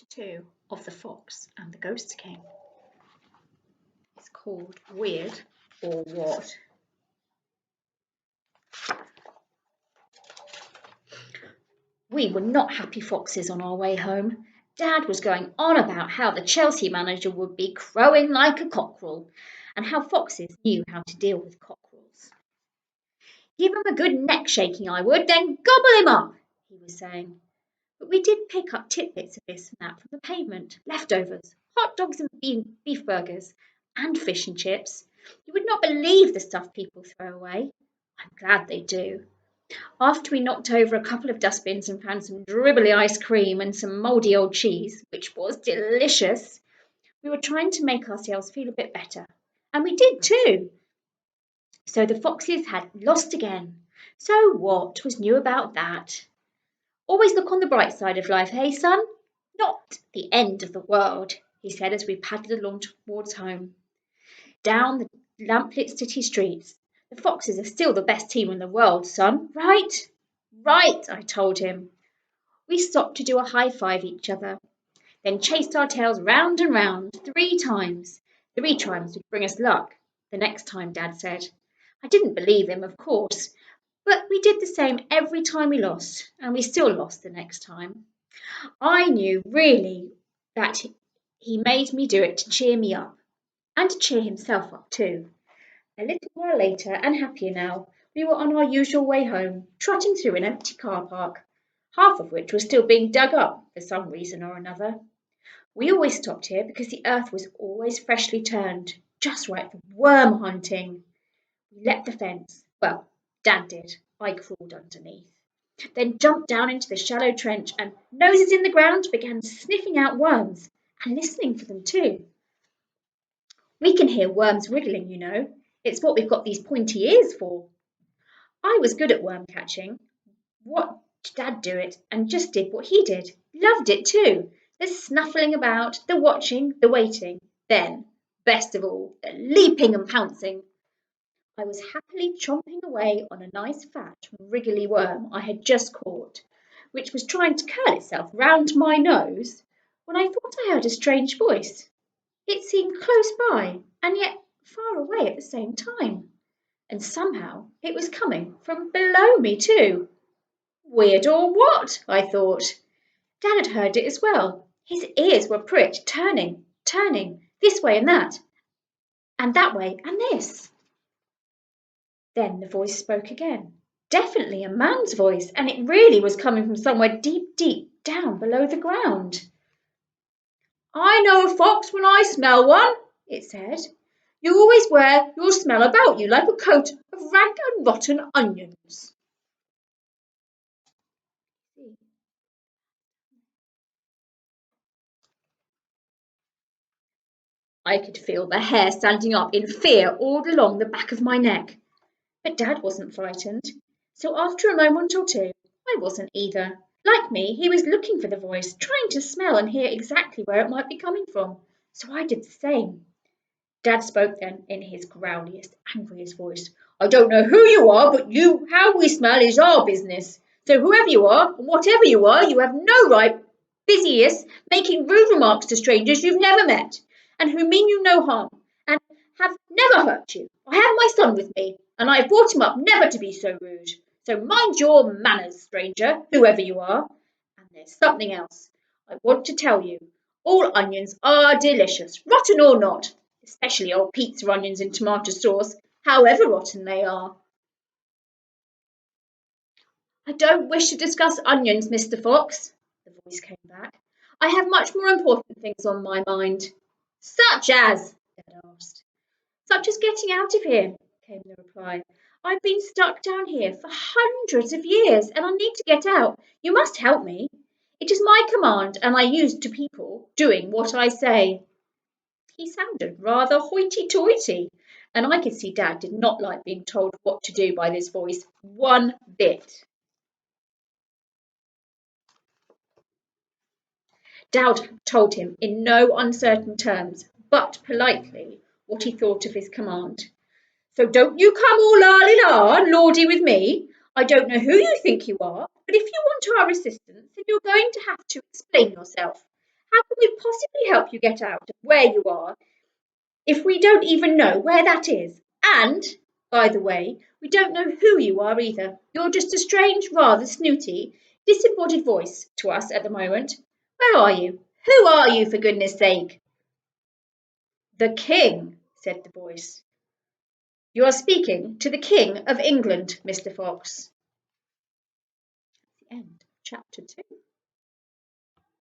Chapter 2 of The Fox and the Ghost King. It's called Weird or What? We were not happy foxes on our way home. Dad was going on about how the Chelsea manager would be crowing like a cockerel and how foxes knew how to deal with cockerels. Give him a good neck shaking, I would, then gobble him up, he was saying. But we did pick up tidbits of this and that from the pavement, leftovers, hot dogs and beef burgers, and fish and chips. You would not believe the stuff people throw away. I'm glad they do. After we knocked over a couple of dustbins and found some dribbly ice cream and some mouldy old cheese, which was delicious, we were trying to make ourselves feel a bit better. And we did too. So the foxes had lost again. So what was new about that? Always look on the bright side of life, hey, son? Not the end of the world, he said as we paddled along towards home. Down the lamplit city streets. The Foxes are still the best team in the world, son, right? Right, I told him. We stopped to do a high five each other, then chased our tails round and round 3 times. 3 times would bring us luck, the next time, Dad said. I didn't believe him, of course, but we did the same every time we lost, and we still lost the next time. I knew really that he made me do it to cheer me up, and to cheer himself up too. A little while later, and happier now, we were on our usual way home, trotting through an empty car park, half of which was still being dug up for some reason or another. We always stopped here because the earth was always freshly turned, just right for worm hunting. We leapt the fence. Well, Dad did. I crawled underneath. Then jumped down into the shallow trench and, noses in the ground, began sniffing out worms and listening for them too. We can hear worms wriggling, you know. It's what we've got these pointy ears for. I was good at worm catching. Watched Dad do it and just did what he did. Loved it too. The snuffling about, the watching, the waiting. Then, best of all, the leaping and pouncing. I was happily chomping away on a nice fat, wriggly worm I had just caught, which was trying to curl itself round my nose, when I thought I heard a strange voice. It seemed close by, and yet far away at the same time. And somehow it was coming from below me too. Weird or what? I thought. Dad had heard it as well. His ears were pricked, turning, this way and that way and this. Then the voice spoke again. Definitely a man's voice, and it really was coming from somewhere deep, deep down below the ground. I know a fox when I smell one, it said. You always wear your smell about you like a coat of rank and rotten onions. I could feel the hair standing up in fear all along the back of my neck. But Dad wasn't frightened, so after a moment or two, I wasn't either. Like me, he was looking for the voice, trying to smell and hear exactly where it might be coming from, so I did the same. Dad spoke then in his growliest, angriest voice. I don't know who you are, but how we smell is our business. So whoever you are, and whatever you are, you have no right busiest making rude remarks to strangers you've never met, and who mean you no harm, and have never hurt you. I have my son with me, and I have brought him up never to be so rude. So mind your manners, stranger, whoever you are. And there's something else I want to tell you. All onions are delicious, rotten or not, especially old pizza onions in tomato sauce, however rotten they are. I don't wish to discuss onions, Mr. Fox, the voice came back. I have much more important things on my mind. Such as? Dad asked. Such as getting out of here, came the reply. I've been stuck down here for hundreds of years, and I need to get out. You must help me. It is my command, and I use to people doing what I say. He sounded rather hoity-toity, and I could see Dad did not like being told what to do by this voice one bit. Dad told him in no uncertain terms, but politely, what he thought of his command. So don't you come all la-li-la and lordy with me. I don't know who you think you are, but if you want our assistance, then you're going to have to explain yourself. How can we possibly help you get out of where you are if we don't even know where that is? And, by the way, we don't know who you are either. You're just a strange, rather snooty, disembodied voice to us at the moment. Where are you? Who are you, for goodness sake? The king, said the voice. You are speaking to the King of England, Mr. Fox. The end of chapter 2.